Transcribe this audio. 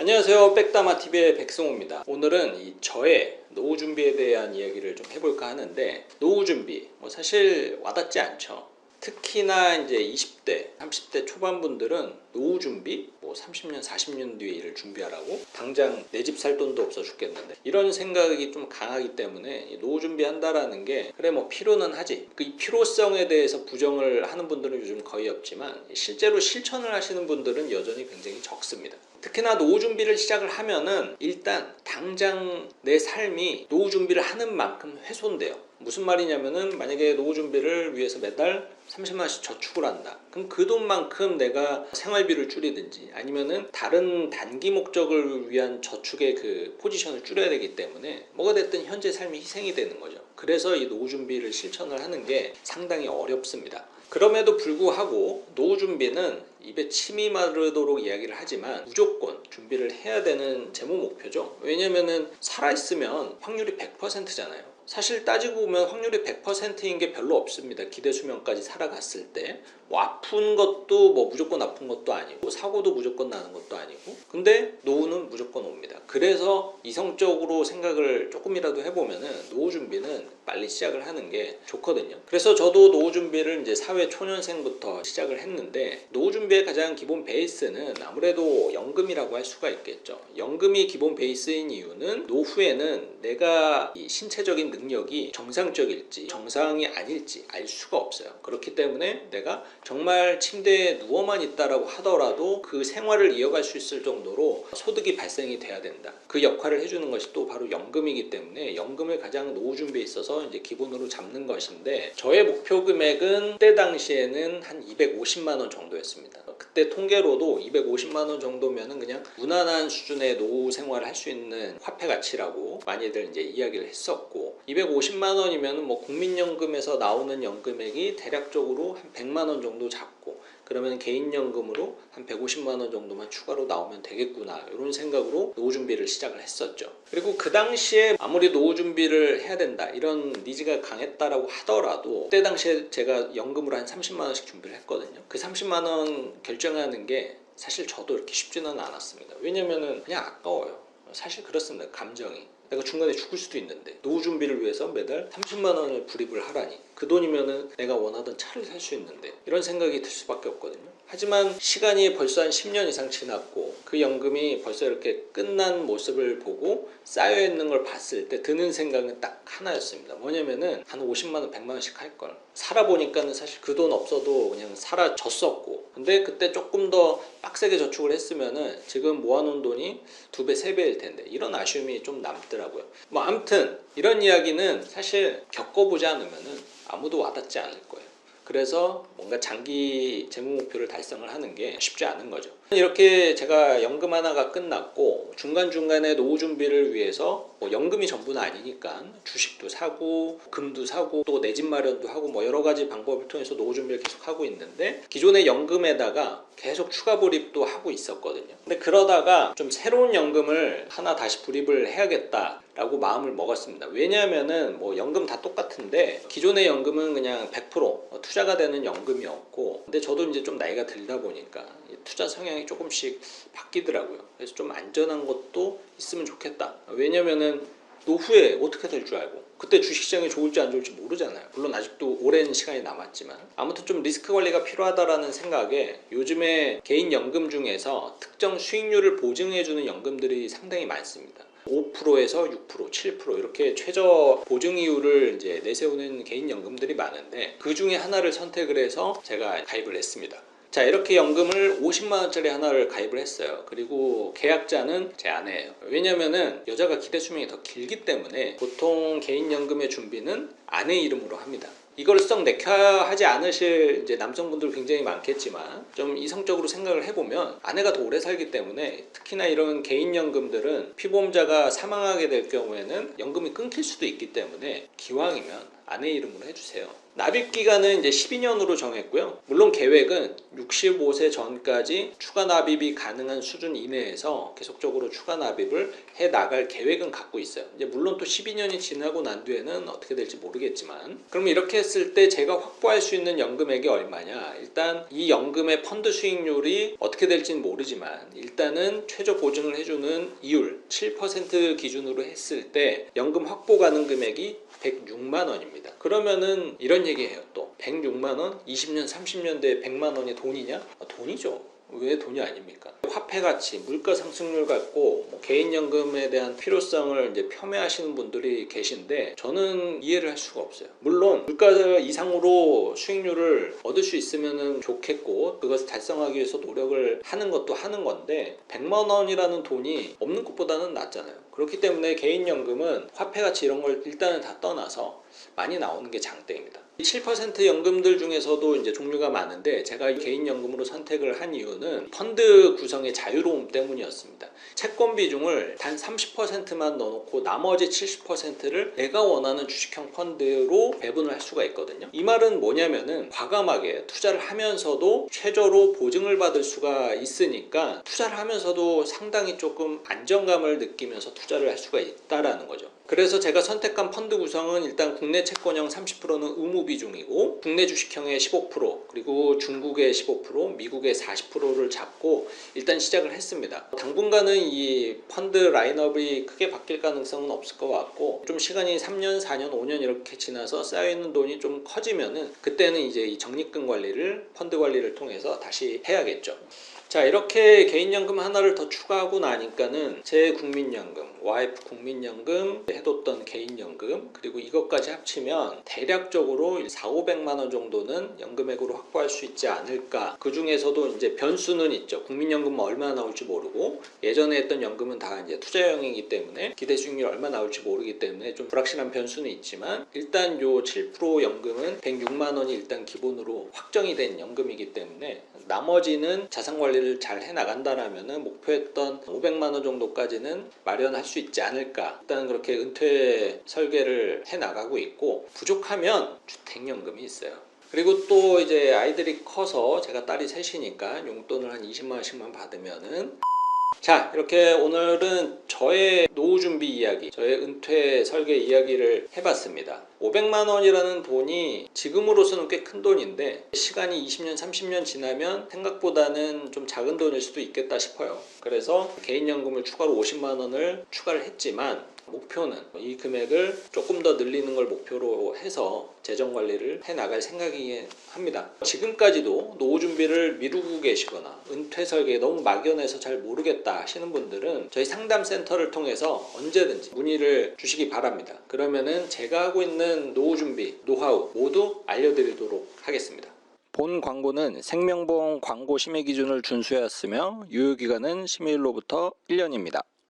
안녕하세요. 백다마TV의 백승호입니다. 오늘은 저의 노후 준비에 대한 이야기를 좀 해볼까 하는데, 노후 준비 사실 와닿지 않죠. 특히나 이제 20대, 30대 초반분들은 노후 준비, 30년, 40년 뒤에 일을 준비하라고 당장 내 집 살 돈도 없어 죽겠는데 이런 생각이 좀 강하기 때문에 노후 준비한다라는 게 그래 필요는 하지. 이 필요성에 대해서 부정을 하는 분들은 요즘 거의 없지만 실제로 실천을 하시는 분들은 여전히 굉장히 적습니다. 특히나 노후 준비를 시작을 하면은 일단 당장 내 삶이 노후 준비를 하는 만큼 훼손돼요. 무슨 말이냐면은 만약에 노후 준비를 위해서 매달 30만 원씩 저축을 한다. 그럼 그 돈만큼 내가 생활비를 줄이든지 아니면은 다른 단기 목적을 위한 저축의 그 포지션을 줄여야 되기 때문에 뭐가 됐든 현재 삶이 희생이 되는 거죠. 그래서 이 노후 준비를 실천을 하는 게 상당히 어렵습니다. 그럼에도 불구하고 노후 준비는 입에 침이 마르도록 이야기를 하지만 무조건 준비를 해야 되는 재무 목표죠. 왜냐면은 살아있으면 확률이 100%잖아요. 사실 따지고 보면 확률이 100%인 게 별로 없습니다. 기대 수명까지 살아갔을 때 아픈 것도 무조건 아픈 것도 아니고 사고도 무조건 나는 것도 아니고, 근데 노후는 무조건 옵니다. 그래서 이성적으로 생각을 조금이라도 해보면은 노후 준비는 빨리 시작을 하는 게 좋거든요. 그래서 저도 노후 준비를 이제 사회 초년생부터 시작을 했는데, 노후 준비의 가장 기본 베이스는 아무래도 연금이라고 할 수가 있겠죠. 연금이 기본 베이스인 이유는 노후에는 내가 이 신체적인 능력이 정상적일지 정상이 아닐지 알 수가 없어요. 그렇기 때문에 내가 정말 침대에 누워만 있다라고 하더라도 그 생활을 이어갈 수 있을 정도로 소득이 발생이 돼야 된다. 그 역할을 해주는 것이 또 바로 연금이기 때문에 연금을 가장 노후 준비에 있어서 이제 기본으로 잡는 것인데, 저의 목표 금액은 그때 당시에는 한 250만 원 정도였습니다. 그때 통계로도 250만 원 정도면은 그냥 무난한 수준의 노후 생활을 할 수 있는 화폐 가치라고 많이들 이제 이야기를 했었고, 250만 원이면 국민연금에서 나오는 연금액이 대략적으로 한 100만 원 정도 잡고, 그러면 개인연금으로 한 150만 원 정도만 추가로 나오면 되겠구나, 이런 생각으로 노후 준비를 시작을 했었죠. 그리고 그 당시에 아무리 노후 준비를 해야 된다 이런 니즈가 강했다라고 하더라도 그때 당시에 제가 연금으로 한 30만 원씩 준비를 했거든요. 그 30만 원 결정하는 게 사실 저도 이렇게 쉽지는 않았습니다. 왜냐면은 그냥 아까워요. 사실 그렇습니다. 감정이. 내가 중간에 죽을 수도 있는데 노후 준비를 위해서 매달 30만 원을 불입을 하라니, 그 돈이면은 내가 원하던 차를 살 수 있는데, 이런 생각이 들 수밖에 없거든요. 하지만 시간이 벌써 한 10년 이상 지났고 그 연금이 벌써 이렇게 끝난 모습을 보고 쌓여있는 걸 봤을 때 드는 생각은 딱 하나였습니다. 뭐냐면은 한 50만 원, 100만 원씩 할걸. 살아보니까는 사실 그 돈 없어도 그냥 사라졌었고, 근데 그때 조금 더 빡세게 저축을 했으면은 지금 모아놓은 돈이 2배, 3배일 텐데, 이런 아쉬움이 좀 남더라고요. 아무튼 이런 이야기는 사실 겪어보지 않으면은 아무도 와닿지 않을 거예요. 그래서 뭔가 장기 재무 목표를 달성을 하는 게 쉽지 않은 거죠. 이렇게 제가 연금 하나가 끝났고 중간중간에 노후 준비를 위해서 연금이 전부는 아니니까 주식도 사고 금도 사고 또 내 집 마련도 하고 여러 가지 방법을 통해서 노후 준비를 계속 하고 있는데, 기존의 연금에다가 계속 추가 불입도 하고 있었거든요. 근데 그러다가 좀 새로운 연금을 하나 다시 불입을 해야겠다 라고 마음을 먹었습니다. 왜냐하면은 연금 다 똑같은데 기존의 연금은 그냥 100% 투자가 되는 연금이었고, 근데 저도 이제 좀 나이가 들다 보니까 투자 성향이 조금씩 바뀌더라고요. 그래서 좀 안전한 것도 있으면 좋겠다. 왜냐면은 노후에 어떻게 될 줄 알고 그때 주식시장이 좋을지 안 좋을지 모르잖아요. 물론 아직도 오랜 시간이 남았지만 아무튼 좀 리스크 관리가 필요하다라는 생각에 요즘에 개인 연금 중에서 특정 수익률을 보증해주는 연금들이 상당히 많습니다. 5%에서 6%, 7% 이렇게 최저 보증 이율을 이제 내세우는 개인 연금들이 많은데, 그 중에 하나를 선택을 해서 제가 가입을 했습니다. 자, 이렇게 연금을 50만 원짜리 하나를 가입을 했어요. 그리고 계약자는 제 아내예요. 왜냐면은 여자가 기대 수명이 더 길기 때문에 보통 개인 연금의 준비는 아내 이름으로 합니다. 이걸 썩 내켜하지 않으실 이제 남성분들 굉장히 많겠지만, 좀 이성적으로 생각을 해보면 아내가 더 오래 살기 때문에, 특히나 이런 개인연금들은 피보험자가 사망하게 될 경우에는 연금이 끊길 수도 있기 때문에 기왕이면 아내 이름으로 해주세요. 납입 기간은 이제 12년으로 정했고요. 물론 계획은 65세 전까지 추가 납입이 가능한 수준 이내에서 계속적으로 추가 납입을 해 나갈 계획은 갖고 있어요. 이제 물론 또 12년이 지나고 난 뒤에는 어떻게 될지 모르겠지만, 그럼 이렇게 그랬을 때 제가 확보할 수 있는 연금액이 얼마냐. 일단 이 연금의 펀드 수익률이 어떻게 될지는 모르지만 일단은 최저 보증을 해주는 이율 7% 기준으로 했을 때 연금 확보 가능 금액이 106만 원입니다. 그러면은 이런 얘기해요. 또 106만 원? 20년 30년대에 100만 원이 돈이냐? 돈이죠. 왜 돈이 아닙니까? 화폐 가치, 물가 상승률 갖고 개인연금에 대한 필요성을 이제 폄훼하시는 분들이 계신데 저는 이해를 할 수가 없어요. 물론 물가 이상으로 수익률을 얻을 수 있으면 좋겠고 그것을 달성하기 위해서 노력을 하는 것도 하는 건데 100만 원이라는 돈이 없는 것보다는 낫잖아요. 그렇기 때문에 개인연금은 화폐 가치 이런 걸 일단은 다 떠나서 많이 나오는 게 장대입니다. 7% 연금들 중에서도 이제 종류가 많은데 제가 개인연금으로 선택을 한 이유는 펀드 구성의 자유로움 때문이었습니다. 채권 비중을 단 30%만 넣어놓고 나머지 70%를 내가 원하는 주식형 펀드로 배분을 할 수가 있거든요. 이 말은 뭐냐면은 과감하게 투자를 하면서도 최저로 보증을 받을 수가 있으니까 투자를 하면서도 상당히 조금 안정감을 느끼면서 투자를 할 수가 있다라는 거죠. 그래서 제가 선택한 펀드 구성은 일단 국내 채권형 30%는 의무 비중이고 국내 주식형의 15% 그리고 중국의 15% 미국의 40%를 잡고 일단 시작을 했습니다. 당분간은 이 펀드 라인업이 크게 바뀔 가능성은 없을 것 같고 좀 시간이 3년, 4년, 5년 이렇게 지나서 쌓여있는 돈이 좀 커지면은 그때는 이제 이 적립금 관리를 펀드 관리를 통해서 다시 해야겠죠. 자, 이렇게 개인연금 하나를 더 추가하고 나니까는 제 국민연금, 와이프 국민연금, 해뒀던 개인연금 그리고 이것까지 합치면 대략적으로 4,500만 원 정도는 연금액으로 확보할 수 있지 않을까. 그 중에서도 이제 변수는 있죠. 국민연금은 얼마나 나올지 모르고 예전에 했던 연금은 다 이제 투자형이기 때문에 기대 수익률이 얼마 나올지 모르기 때문에 좀 불확실한 변수는 있지만 일단 요 7% 연금은 106만 원이 일단 기본으로 확정이 된 연금이기 때문에 나머지는 자산 관리를 잘 해나간다라면 목표했던 500만 원 정도까지는 마련할 수 있지 않을까. 일단 그렇게 은퇴 설계를 해나가고 있고 부족하면 주택연금이 있어요. 그리고 또 이제 아이들이 커서 제가 딸이 셋이니까 용돈을 한 20만 원씩만 받으면은 자, 이렇게 오늘은 저의 노후 준비 이야기, 저의 은퇴 설계 이야기를 해봤습니다. 500만 원이라는 돈이 지금으로서는 꽤 큰 돈인데 시간이 20년, 30년 지나면 생각보다는 좀 작은 돈일 수도 있겠다 싶어요. 그래서 개인연금을 추가로 50만 원을 추가를 했지만 목표는 이 금액을 조금 더 늘리는 걸 목표로 해서 재정 관리를 해 나갈 생각이긴 합니다. 지금까지도 노후 준비를 미루고 계시거나 은퇴 설계에 너무 막연해서 잘 모르겠다 하시는 분들은 저희 상담센터를 통해서 언제든지 문의를 주시기 바랍니다. 그러면은 제가 하고 있는 노후 준비, 노하우 모두 알려드리도록 하겠습니다. 본 광고는 생명보험 광고 심의 기준을 준수하였으며 유효기간은 심의일로부터 1년입니다.